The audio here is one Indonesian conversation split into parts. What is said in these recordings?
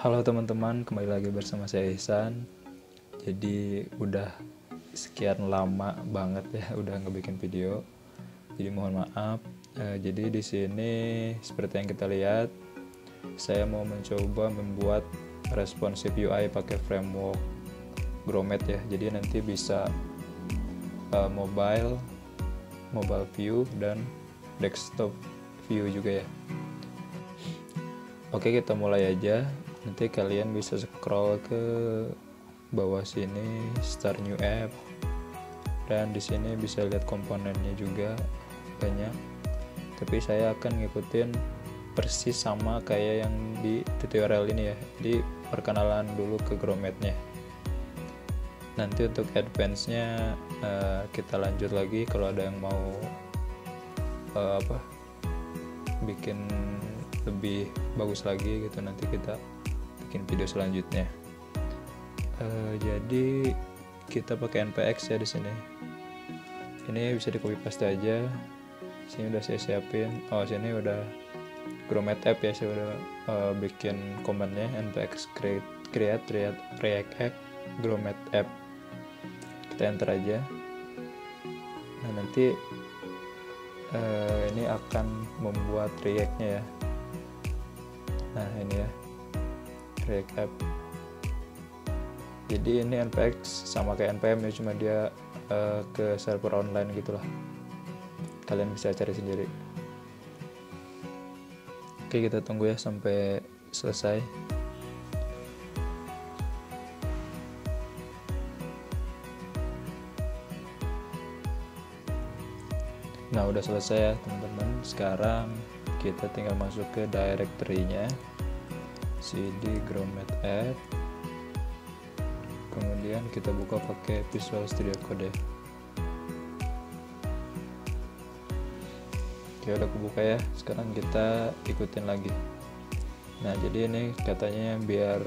Halo teman-teman, kembali lagi bersama saya Ihsan. Jadi udah sekian lama banget ya udah ngebikin video. Jadi mohon maaf. Jadi di sini seperti yang kita lihat, saya mau mencoba membuat responsive UI pakai framework Grommet ya. Jadi nanti bisa mobile view dan desktop view juga ya. Oke, kita mulai aja. Nanti kalian bisa scroll ke bawah sini, start new app, dan di sini bisa lihat komponennya juga banyak. Tapi saya akan ngikutin persis sama kayak yang di tutorial ini ya. Jadi perkenalan dulu ke Grommet-nya. Nanti untuk advance-nya kita lanjut lagi kalau ada yang mau bikin lebih bagus lagi gitu, nanti kita bikin video selanjutnya. Jadi kita pakai npx ya di sini. Ini bisa di copy paste aja. Sini udah saya siapin. Sini udah Grommet app ya, saya udah bikin commandnya npx create react app Grommet app. Kita enter aja. Nah nanti ini akan membuat react-nya ya. Nah ini ya, react app. Jadi ini npx sama kayak npm ya, cuma dia ke server online gitulah. Kalian bisa cari sendiri. Oke, kita tunggu ya sampai selesai. Nah udah selesai ya teman-teman. Sekarang kita tinggal masuk ke directory-nya, cd Grommet app, kemudian kita buka pakai Visual Studio Code. Oke, udah kebuka ya. Sekarang kita ikutin lagi. Nah jadi ini katanya biar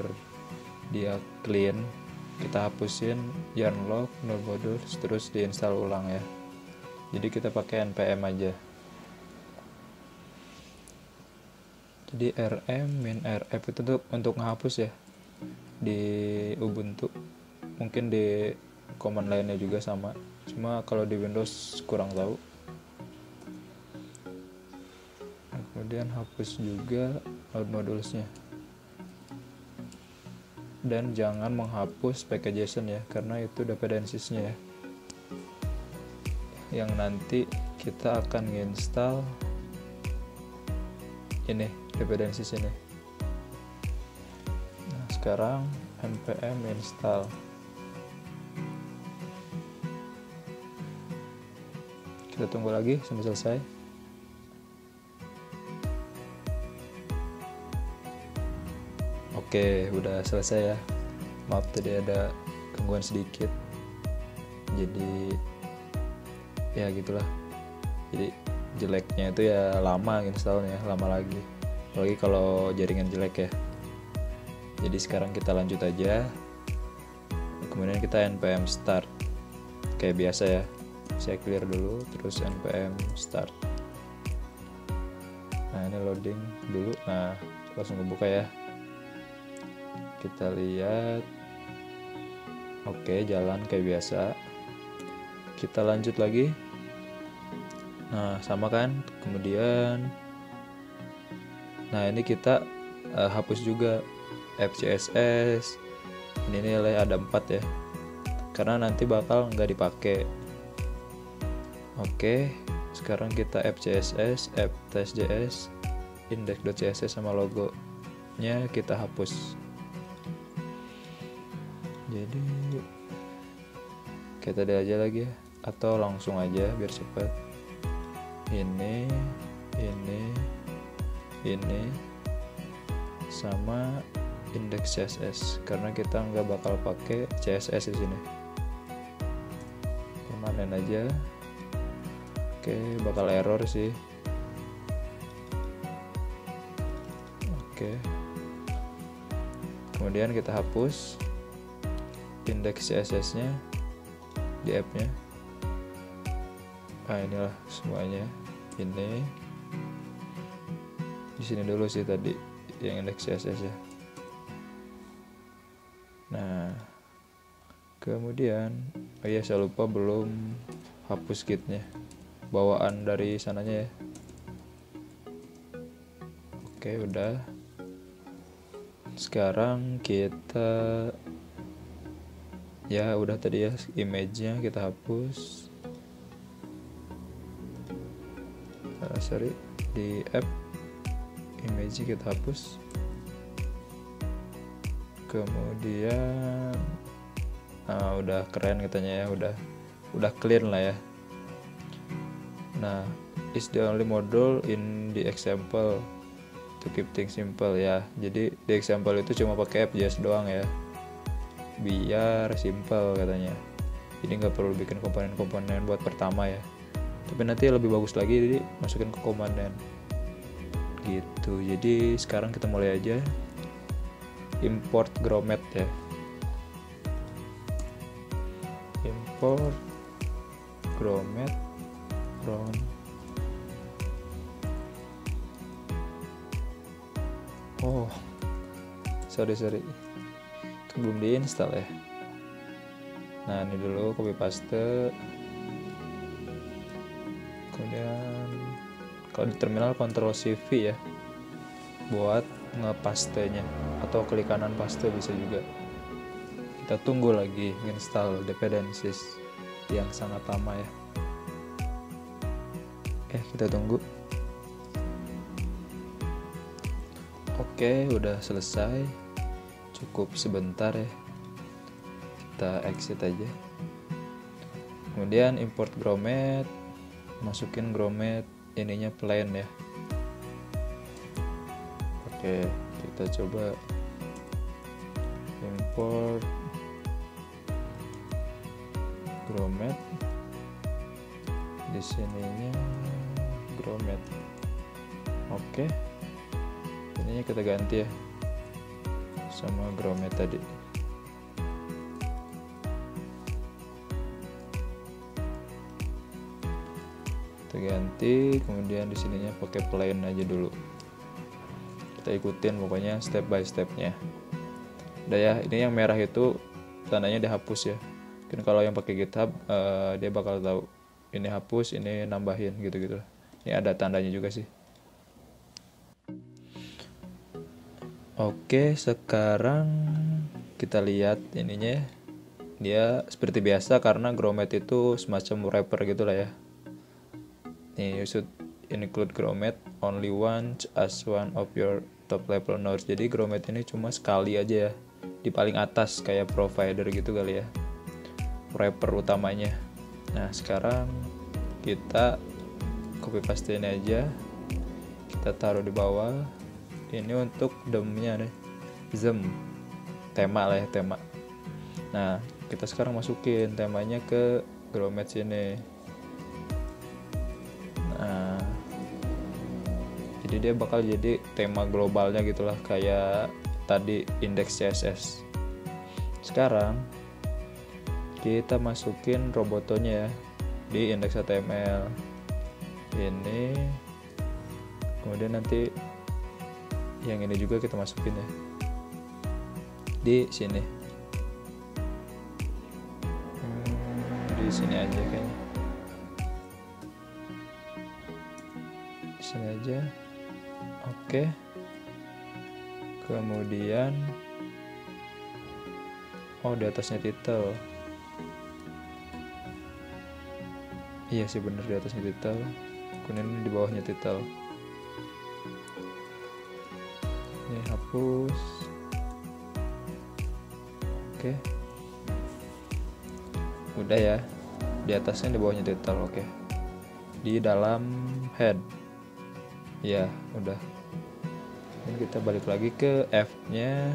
dia clean, kita hapusin yarn lock null modules, terus diinstal ulang ya. Jadi kita pakai npm aja. Jadi rm min rf itu untuk menghapus ya di Ubuntu. Mungkin di command lainnya juga sama, cuma kalau di Windows kurang tahu. Kemudian hapus juga load modulesnya. Dan jangan menghapus package.json ya, karena itu dependencies-nya ya, yang nanti kita akan install ini dependencies ini. Nah, sekarang npm install. Kita tunggu lagi sampai selesai. Oke, udah selesai ya. Maaf tadi ada gangguan sedikit. Jadi ya gitulah. Jadi jeleknya itu ya lama installnya, lama lagi. Apalagi kalau jaringan jelek ya. Jadi sekarang kita lanjut aja. Kemudian kita npm start. Kayak biasa ya. Saya clear dulu, terus npm start. Nah ini loading dulu. Nah langsung kebuka ya. Kita lihat. Oke, jalan kayak biasa. Kita lanjut lagi. Nah sama kan. Kemudian nah ini kita hapus juga FCSS. Ini nilai ada 4 ya, karena nanti bakal nggak dipakai. Oke, sekarang kita FCSS, app.test.js, index.css sama logonya kita hapus. Jadi kita ada aja lagi ya, atau langsung aja biar cepat. Ini sama index CSS, karena kita nggak bakal pakai CSS di sini. Permanen aja. Oke, bakal error sih. Oke. Kemudian kita hapus index CSS-nya di app-nya. Nah, inilah semuanya. Ini di sini dulu sih tadi yang index CSS ya. Nah, kemudian oh iya, saya lupa belum hapus gitnya, bawaan dari sananya ya. Oke, udah. Sekarang kita ya udah tadi ya, image-nya kita hapus. Sorry, di app image kita hapus. Kemudian udah keren katanya ya, udah clean lah ya. Nah, is the only module in the example to keep things simple ya. Jadi di example itu cuma pakai AppJS doang ya, biar simple katanya. Jadi nggak perlu bikin komponen-komponen buat pertama ya, tapi nanti lebih bagus lagi jadi masukin ke komponen gitu. Jadi sekarang kita mulai aja import Grommet ya. Import Grommet from sorry kan belum diinstal ya. Nah, ini dulu copy paste. Kemudian kalau di terminal Ctrl C V ya buat ngepastenya, atau klik kanan paste bisa juga. Kita tunggu lagi install dependencies yang sangat lama ya. Kita tunggu. Oke, udah selesai. Cukup sebentar ya. Kita exit aja. Kemudian import Grommet, masukin Grommet ininya plain ya. Oke, kita coba import Grommet. Di sininya Grommet. Oke. Ininya kita ganti ya sama Grommet tadi. Kita ganti, kemudian di sininya pakai plain aja dulu. Kita ikutin pokoknya step by stepnya. Udah ya, ini yang merah itu tandanya dihapus ya. Mungkin kalau yang pakai GitHub dia bakal tahu ini hapus, ini nambahin gitu-gitu. Ini ada tandanya juga sih. Oke, sekarang kita lihat ininya ya. Dia seperti biasa karena Grommet itu semacam wrapper gitu lah ya. Nih, you should include Grommet only once as one of your top level nodes. Jadi Grommet ini cuma sekali aja ya, di paling atas kayak provider gitu kali ya, wrapper utamanya. Nah, sekarang kita copy paste ini aja, kita taruh di bawah. Ini untuk theme-nya nih, tema lah ya, tema. Nah, kita sekarang masukin temanya ke Grommet sini. Nah, jadi dia bakal jadi tema globalnya gitulah, kayak tadi index CSS. Sekarang kita masukin robotonya ya di index HTML ini. Kemudian nanti yang ini juga kita masukin ya di sini. Di sini aja kayaknya. Di sini aja. Oke. Kemudian di atasnya title. Iya sih, bener, di atasnya title. Kemudian di bawahnya title. Ini hapus. Oke. Udah ya. Di atasnya, di bawahnya title. Oke. Di dalam head. Ya, udah. Ini kita balik lagi ke F-nya.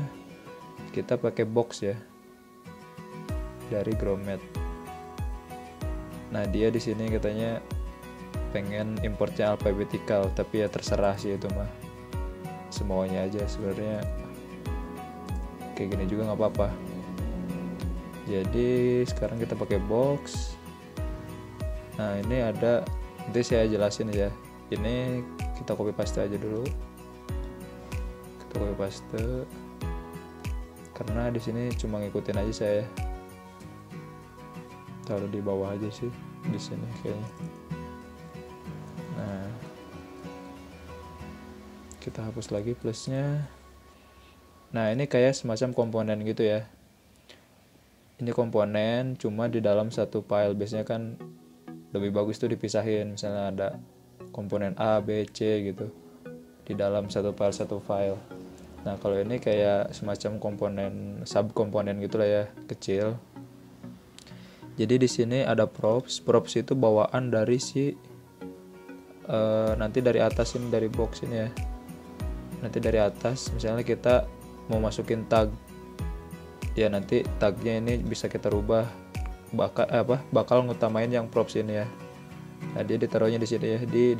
Kita pakai box ya. Dari Grommet. Nah, dia di sini katanya pengen importnya alphabetical, tapi ya terserah sih itu mah. Semuanya aja sebenarnya. Kayak gini juga nggak apa-apa. Jadi sekarang kita pakai box. Nah, ini ada, nanti saya jelasin ya. Ini kita copy paste aja dulu. Kita copy paste. karena di sini cuma ngikutin aja saya. Taruh di bawah aja sih di sini kayaknya. Nah, kita hapus lagi plusnya. Nah, ini kayak semacam komponen gitu ya. Ini komponen cuma di dalam satu file. Biasanya kan lebih bagus tuh dipisahin. Misalnya ada komponen A, B, C gitu di dalam satu file. Nah, kalau ini kayak semacam komponen, subkomponen gitulah ya, kecil. Jadi di sini ada props. Props itu bawaan dari si nanti dari atas ini, dari box ini ya. Nanti dari atas misalnya kita mau masukin tag. Ya nanti tagnya ini bisa kita rubah, bakal ngutamain yang props ini ya. Nah, dia ditaruhnya di sini ya, di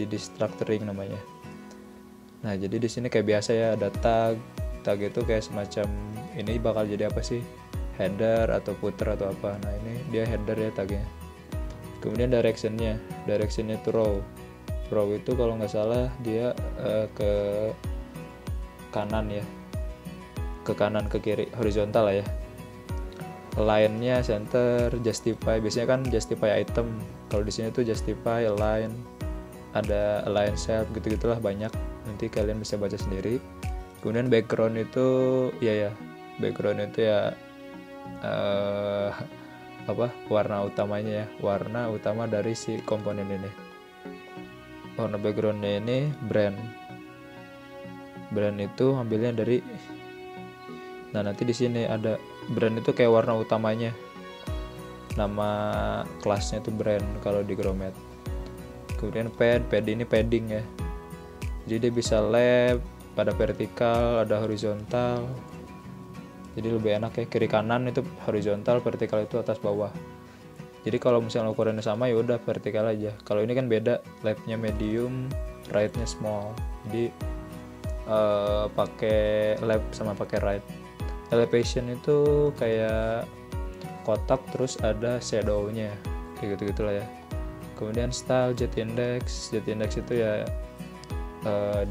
destructuring namanya. Nah, jadi di sini kayak biasa ya, ada tag itu kayak semacam ini bakal jadi apa sih? Header atau footer atau apa. Nah, ini dia header ya tagnya. Kemudian directionnya itu row itu kalau nggak salah dia ke kanan ya, ke kanan ke kiri, horizontal lah ya. Align-nya center, justify, biasanya kan justify item. Kalau di sini tuh justify, align, ada align cell, gitu-gitulah banyak. Nanti kalian bisa baca sendiri. Kemudian background itu background itu ya warna utamanya ya, warna utama dari si komponen ini. Warna backgroundnya ini brand itu ambilnya dari, nah nanti di sini ada brand itu kayak warna utamanya, nama kelasnya itu brand kalau di Grommet. Kemudian pad ini padding ya, jadi dia bisa left, ada vertikal, ada horizontal, jadi lebih enak ya, kiri kanan itu horizontal, vertikal itu atas bawah. Jadi kalau misalnya ukurannya sama ya udah vertikal aja. Kalau ini kan beda, leftnya medium, rightnya small. Jadi pakai left sama pakai right. Elevation itu kayak kotak terus ada shadownya, kayak gitu-gitulah ya. Kemudian style jet index itu ya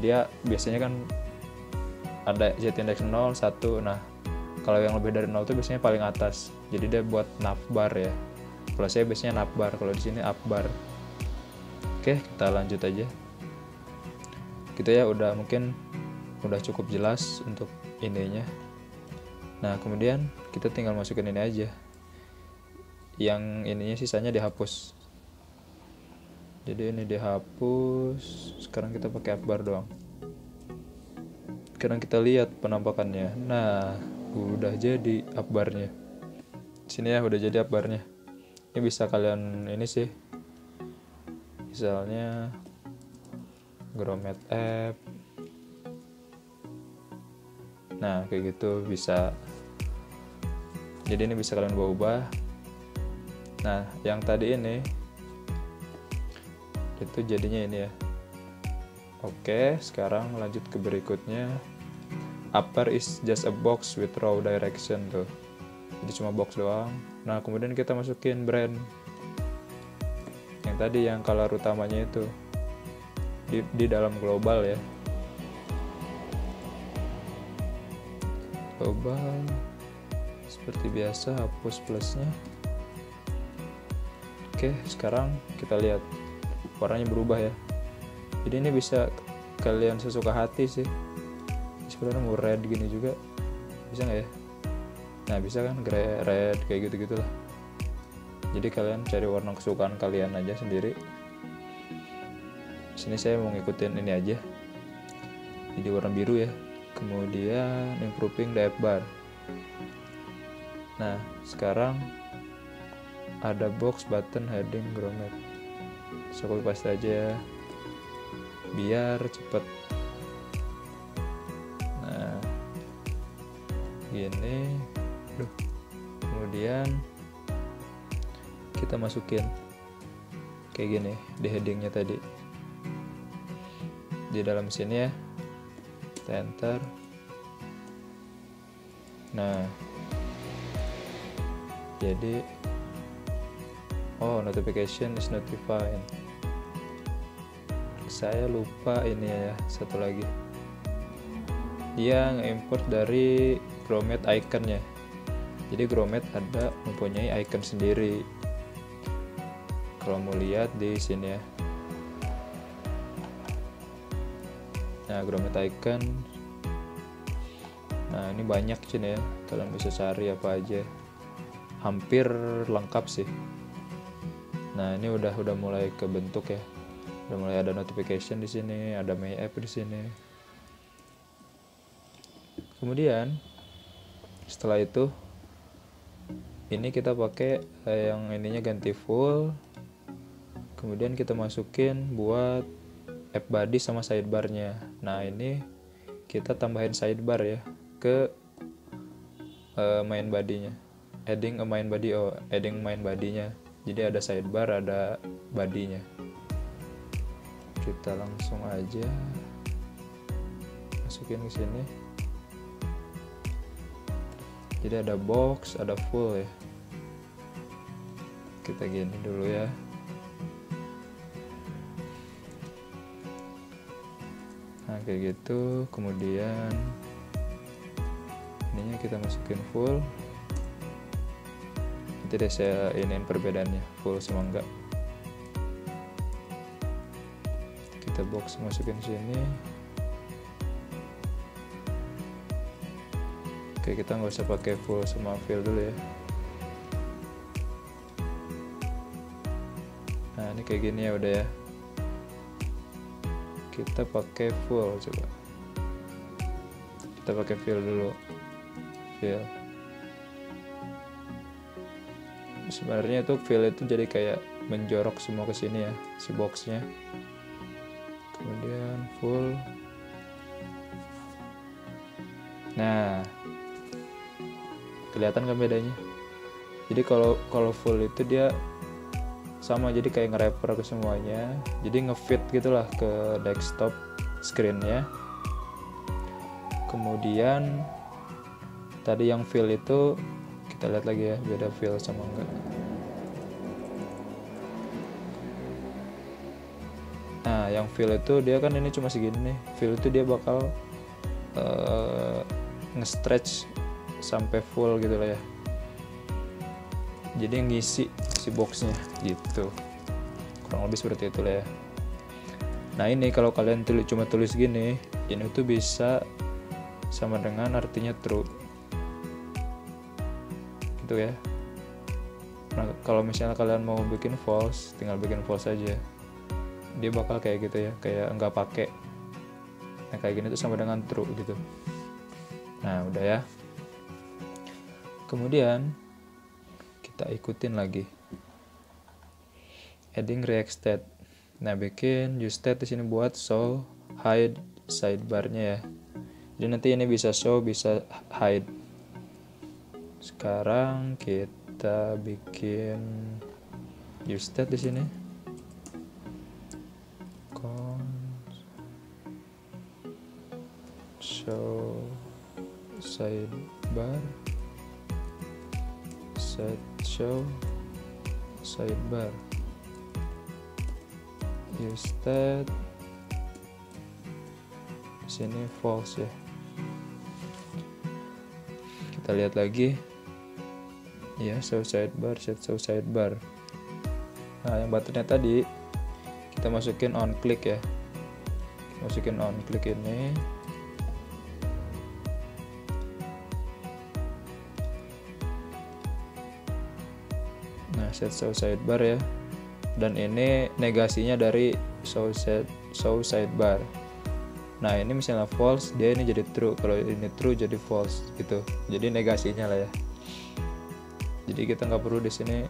dia biasanya kan ada jet index 0, 1. Nah, kalau yang lebih dari 0 itu biasanya paling atas. Jadi dia buat navbar ya. Kalau saya biasanya navbar, kalau di sini upbar. Oke, kita lanjut aja. Gitu ya, mungkin udah cukup jelas untuk ininya. Nah, kemudian kita tinggal masukin ini aja. Yang ininya sisanya dihapus. Jadi ini dihapus. Sekarang kita pakai upbar doang. Sekarang kita lihat penampakannya. Nah, udah jadi upbarnya. Sini ya, udah jadi upbarnya. Ini bisa kalian ini sih, misalnya Grommet app. Nah, kayak gitu bisa. Jadi ini bisa kalian ubah. Nah, yang tadi ini itu jadinya ini ya. Oke, sekarang lanjut ke berikutnya. Upper is just a box with row direction tuh. Jadi cuma box doang. Nah, kemudian kita masukin brand. Yang tadi yang color utamanya itu di dalam global ya. Global. Seperti biasa hapus plusnya. Oke, sekarang kita lihat warnanya berubah ya. Jadi ini bisa kalian sesuka hati sih. Sebenarnya mau red gini juga bisa nggak ya? Nah, bisa kan red kayak gitu-gitulah. Jadi kalian cari warna kesukaan kalian aja sendiri. Sini saya mau ngikutin ini aja. Jadi warna biru ya. Kemudian improving the bar. Nah, sekarang ada box button heading Grommet. Saya copy paste aja ya, biar cepet. Nah, gini. Kemudian kita masukin kayak gini di headingnya tadi di dalam sini ya, kita enter. Nah, jadi notification is notified. Saya lupa ini ya, satu lagi. dia nge-import dari Grommet iconnya. Jadi Grommet ada mempunyai icon sendiri. Kalau mau lihat di sini ya. Nah, Grommet icon. Nah, ini banyak sini ya. Kalian bisa cari apa aja. Hampir lengkap sih. Nah, ini udah mulai kebentuk ya. Udah mulai ada notification di sini, ada My App di sini. Kemudian setelah itu ini kita pakai yang ininya ganti full. Kemudian kita masukin buat app body sama sidebarnya. Nah, ini kita tambahin sidebar ya ke main body-nya. Adding main body-nya. Jadi ada sidebar, ada body-nya. Kita langsung aja masukin ke sini. Jadi ada box, ada full ya. Kita gini dulu ya. Nah, kayak gitu. Kemudian ininya kita masukin full. Nanti deh saya iniin perbedaannya full sama enggak. Kita box masukin sini. Oke, kita nggak usah pakai full sama fill dulu ya. Nah, ini kayak gini ya udah ya. Kita pakai full coba. Kita pakai fill dulu. Fill. Sebenarnya itu fill itu jadi kayak menjorok semua ke sini ya, si boxnya. Kemudian full. Nah, kelihatan kan bedanya? Jadi kalau full itu dia sama, jadi kayak nge-wrapper ke semuanya, jadi nge-fit gitulah ke desktop screen-nya. Kemudian tadi yang fill itu kita lihat lagi ya, beda fill sama enggak. Nah, yang fill itu dia kan ini cuma segini nih. Fill itu dia bakal nge-stretch sampai full gitu lah ya. Jadi ngisi si boxnya gitu. Kurang lebih seperti itu lah ya. Nah, ini kalau kalian cuma tulis gini, ini tuh bisa sama dengan artinya true. Gitu ya. Nah, kalau misalnya kalian mau bikin false, tinggal bikin false aja. Dia bakal kayak gitu ya, kayak nggak pakai. Nah, kayak gini tuh sama dengan true gitu. Nah, udah ya. Kemudian kita ikutin lagi. Adding React state. Nah, bikin use state di sini buat show hide sidebar-nya ya. Jadi nanti ini bisa show, bisa hide. Sekarang kita bikin use state di sini. Show sidebar. Set show sidebar. Use state. Di sini false ya. Kita lihat lagi. Ya, show sidebar, set show sidebar. Nah, yang buttonnya tadi kita masukin on click ya. Masukin on click ini. Nah, set show sidebar ya. Dan ini negasinya dari show sidebar. Nah, ini misalnya false, dia ini jadi true. Kalau ini true jadi false gitu. Jadi negasinya lah ya. Jadi kita nggak perlu di sini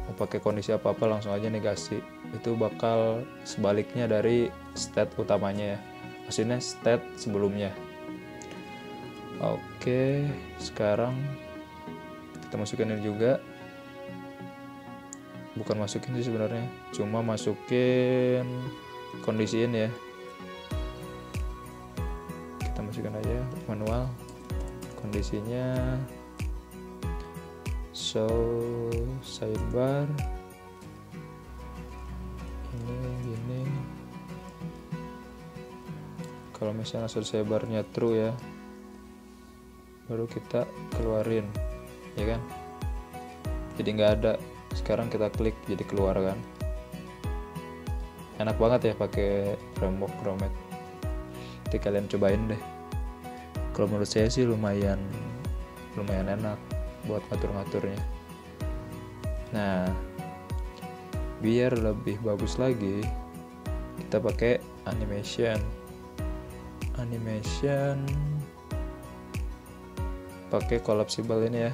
mau pakai kondisi apa-apa, langsung aja negasi. Itu bakal sebaliknya dari state utamanya ya. Maksudnya state sebelumnya. Oke, sekarang kita masukin ini juga. Bukan masukin sih sebenarnya, cuma masukin kondisiin ya. Kita masukin aja manual kondisinya. Show sidebar ini gini. Kalau misalnya selesai barnya true ya, baru kita keluarin, ya kan? Jadi nggak ada. Sekarang kita klik jadi keluar kan. Enak banget ya pakai framework Gromet. Nanti kalian cobain deh. Kalau menurut saya sih lumayan enak buat ngatur-ngaturnya. Nah, biar lebih bagus lagi, kita pakai animation pakai collapsible ini ya.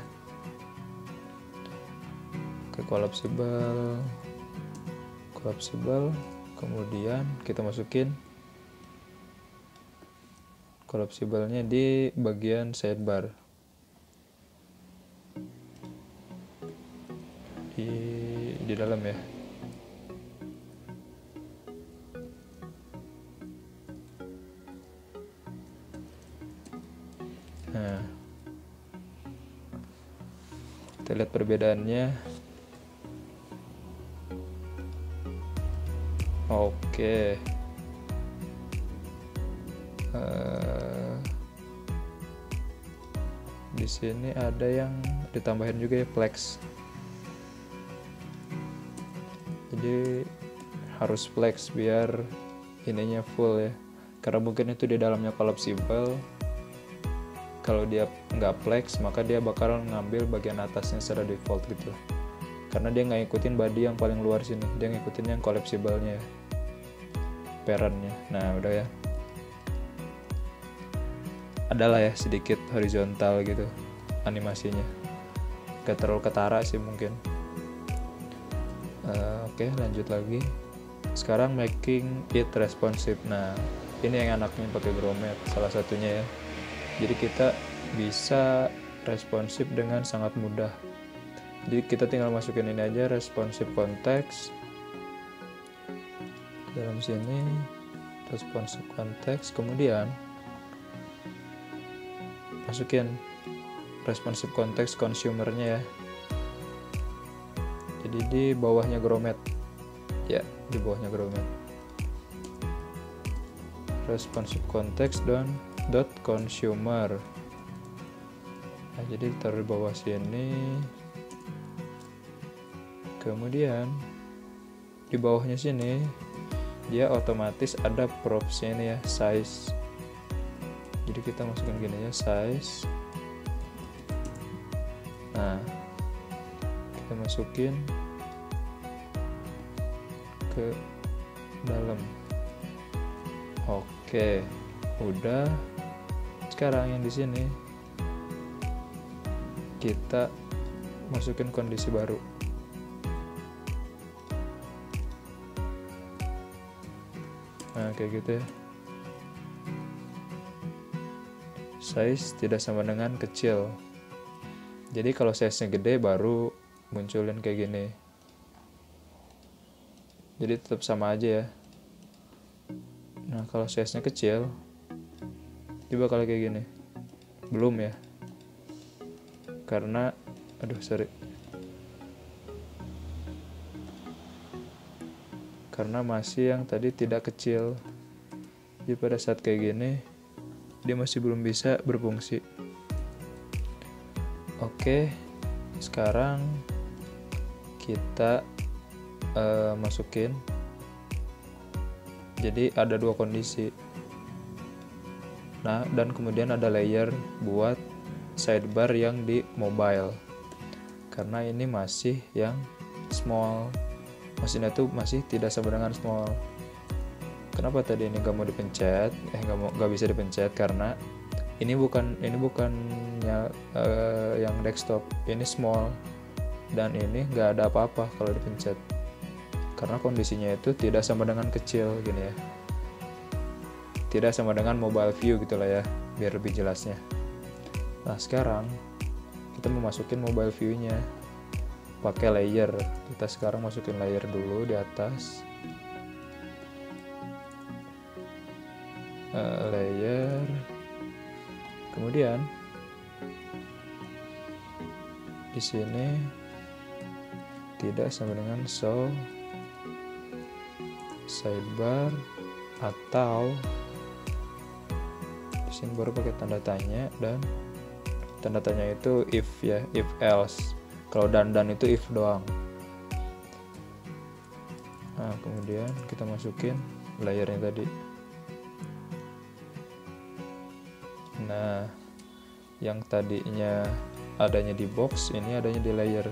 Oke, collapsible, kemudian kita masukin collapsible-nya di bagian sidebar, di dalam ya. Nah, kita lihat perbedaannya. Oke. Di sini ada yang ditambahin juga ya, flex. Jadi harus flex biar ininya full ya. Karena mungkin itu di dalamnya collapsible. Kalau dia nggak flex, maka dia bakal ngambil bagian atasnya secara default gitu. Karena dia nggak ngikutin body yang paling luar sini, dia ngikutin yang collapsible-nya ya, parent-nya. Nah udah ya, adalah ya sedikit horizontal gitu animasinya, gak terlalu ketara sih mungkin. Oke, lanjut lagi. Sekarang making it responsive. Nah ini yang enaknya pakai Gromet salah satunya ya. Jadi kita bisa responsif dengan sangat mudah. Jadi kita tinggal masukin ini aja, responsive context. Dalam sini responsive context, kemudian masukin responsive context consumer-nya ya. Jadi di bawahnya Gromet. Ya, di bawahnya Gromet. Responsive context dot consumer. Nah, jadi taruh di bawah sini. Kemudian di bawahnya sini dia otomatis ada props-nya ini ya, size. Jadi kita masukkan gini ya, size. Nah, kita masukin ke dalam. Oke, udah. Sekarang yang di sini kita masukin kondisi baru. Nah, kayak gitu ya. Size tidak sama dengan kecil. Jadi kalau size-nya gede baru munculin kayak gini. Jadi tetap sama aja ya. Nah, kalau size-nya kecil dia bakal kayak gini. Belum ya. Karena karena masih yang tadi tidak kecil. Jadi pada saat kayak gini dia masih belum bisa berfungsi. Oke, sekarang kita masukin. Jadi ada dua kondisi. Nah, dan kemudian ada layer buat sidebar yang di mobile. Karena ini masih yang small. Mesinnya tuh masih tidak sama dengan small. Kenapa tadi ini nggak mau dipencet? Nggak bisa dipencet karena ini bukannya yang desktop. Ini small dan ini nggak ada apa-apa kalau dipencet. Karena kondisinya itu tidak sama dengan kecil gini ya. Tidak sama dengan mobile view gitulah ya, biar lebih jelasnya. Nah, sekarang kita mau masukin mobile view-nya pakai layer. Kita sekarang masukin layer dulu di atas. Layer. Kemudian di sini tidak sama dengan show sidebar atau sini baru pakai tanda tanya, dan tanda tanya itu if ya, if else. Kalau dan itu if doang. Nah, kemudian kita masukin layernya tadi. Nah, yang tadinya adanya di box, ini adanya di layer.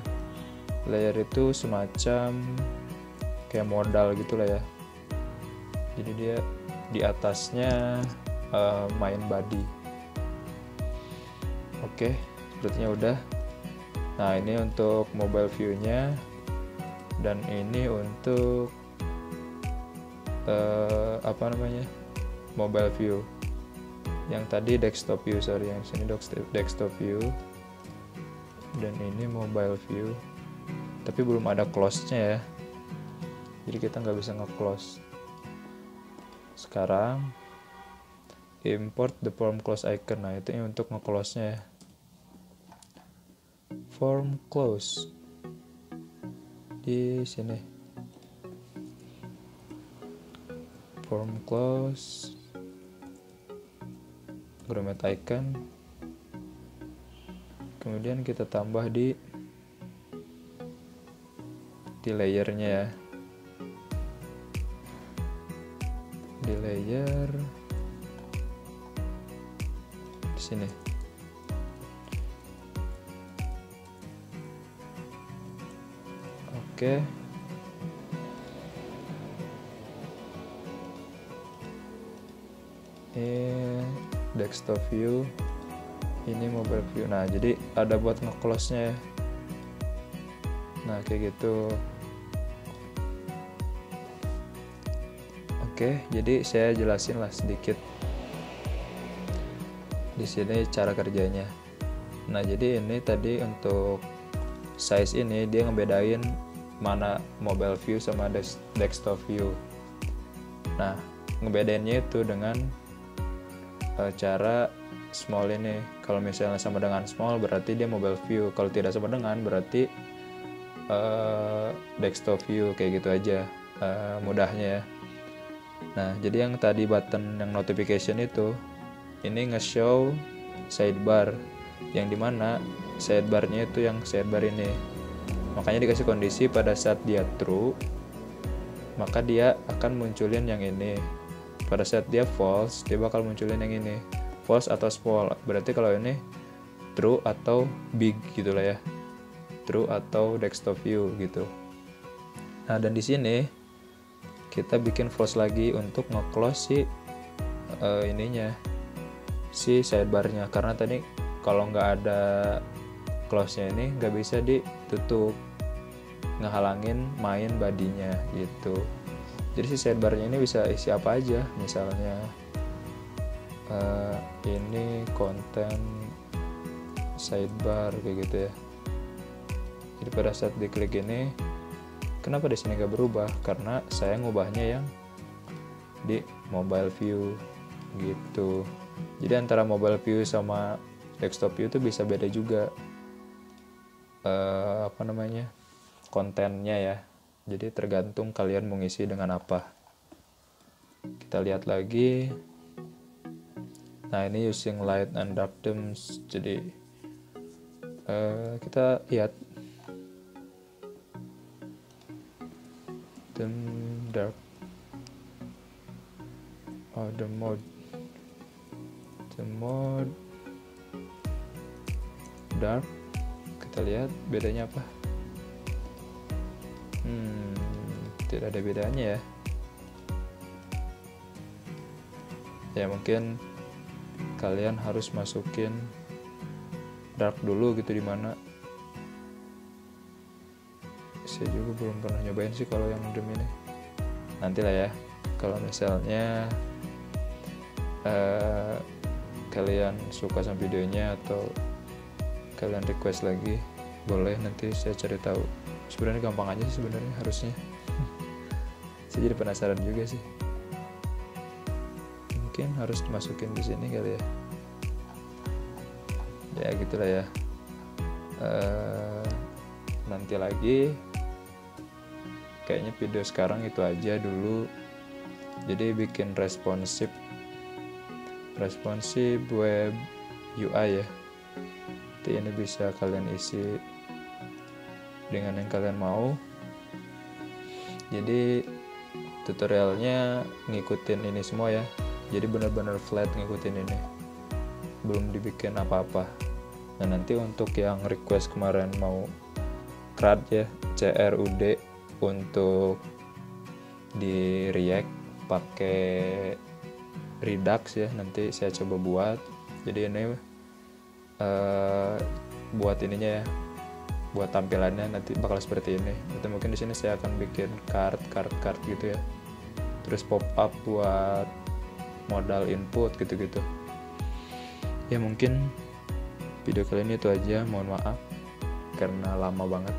Layer itu semacam kayak modal gitulah ya. Jadi dia di atasnya main body. Oke, sepertinya udah. Nah, ini untuk mobile view-nya, dan ini untuk mobile view. Yang tadi desktop view, yang sini desktop view, dan ini mobile view. Tapi belum ada close-nya ya, jadi kita nggak bisa nge-close. Sekarang import the form close icon. Nah, itu untuk nge-close-nya ya. Form close di sini. Form close, grommet icon. Kemudian kita tambah di layernya ya. Di layer di sini. Oke. Ini desktop view, ini mobile view. Nah, jadi ada buat nge-close-nya ya. Nah, kayak gitu. Oke, jadi saya jelasin lah sedikit di sini cara kerjanya. Nah, jadi ini tadi untuk size ini dia ngebedain mana mobile view sama desktop view. Nah, ngebedainnya itu dengan cara small ini. Kalau misalnya sama dengan small berarti dia mobile view, kalau tidak sama dengan berarti desktop view, kayak gitu aja mudahnya ya. Nah, jadi yang tadi button yang notification itu, ini nge-show sidebar, yang dimana sidebarnya itu yang sidebar ini. Makanya dikasih kondisi pada saat dia true, maka dia akan munculin yang ini. Pada saat dia false, dia bakal munculin yang ini. False atau small, berarti kalau ini true atau big gitu lah ya. True atau desktop view gitu. Nah, dan di sini kita bikin false lagi untuk nge-close si si sidebarnya, karena tadi kalau nggak ada close-nya ini nggak bisa ditutup, ngehalangin main badinya gitu. Jadi si sidebarnya ini bisa isi apa aja, misalnya ini konten sidebar kayak gitu ya. Jadi pada saat diklik ini, kenapa di sini nggak berubah? Karena saya ngubahnya yang di mobile view gitu. Jadi antara mobile view sama desktop view itu bisa beda juga kontennya ya. Jadi tergantung kalian mau ngisi dengan apa. Kita lihat lagi. Nah, ini using light and dark themes. Jadi kita lihat theme dark, the mode dark. Kita lihat bedanya apa. Tidak ada bedanya ya. Ya, mungkin kalian harus masukin dark dulu gitu, dimana saya juga belum pernah nyobain sih kalau yang dem ini. Nantilah ya, kalau misalnya kalian suka sama videonya atau kalian request lagi, boleh, nanti saya cari tahu. Sebenarnya gampang aja sih sebenarnya, harusnya. Saya jadi penasaran juga sih. Mungkin harus dimasukin di sini kali ya. Ya gitulah ya. Nanti lagi. Kayaknya video sekarang itu aja dulu. Jadi bikin responsif responsive web UI ya. Nanti ini bisa kalian isi dengan yang kalian mau. Jadi tutorialnya ngikutin ini semua ya, jadi benar-benar flat ngikutin ini, belum dibikin apa-apa. Nah nanti untuk yang request kemarin mau CRUD ya, CRUD untuk di React pakai Redux ya, nanti saya coba buat. Jadi ini buat ininya ya, buat tampilannya nanti bakal seperti ini. Nanti mungkin di sini saya akan bikin card gitu ya, terus pop up buat modal input gitu-gitu ya. Mungkin video kali ini itu aja, mohon maaf karena lama banget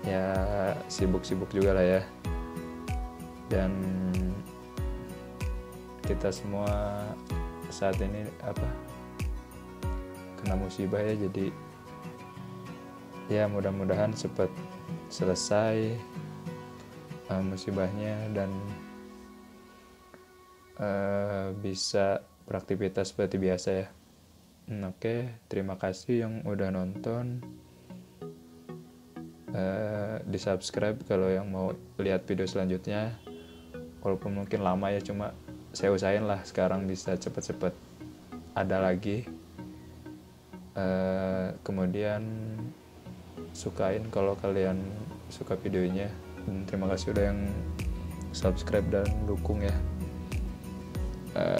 ya, sibuk juga lah ya, dan kita semua saat ini kena musibah ya. Jadi ya mudah-mudahan cepat selesai musibahnya dan bisa beraktivitas seperti biasa ya. Oke, terima kasih yang udah nonton. Di subscribe kalau yang mau lihat video selanjutnya, walaupun mungkin lama ya, cuma saya usahain lah sekarang bisa cepet-cepet ada lagi. Kemudian sukain kalau kalian suka videonya, dan terima kasih udah yang subscribe dan dukung ya.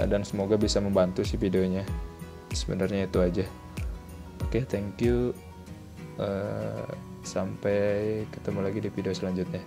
Dan semoga bisa membantu si videonya. Sebenarnya itu aja. Oke, thank you. Sampai ketemu lagi di video selanjutnya.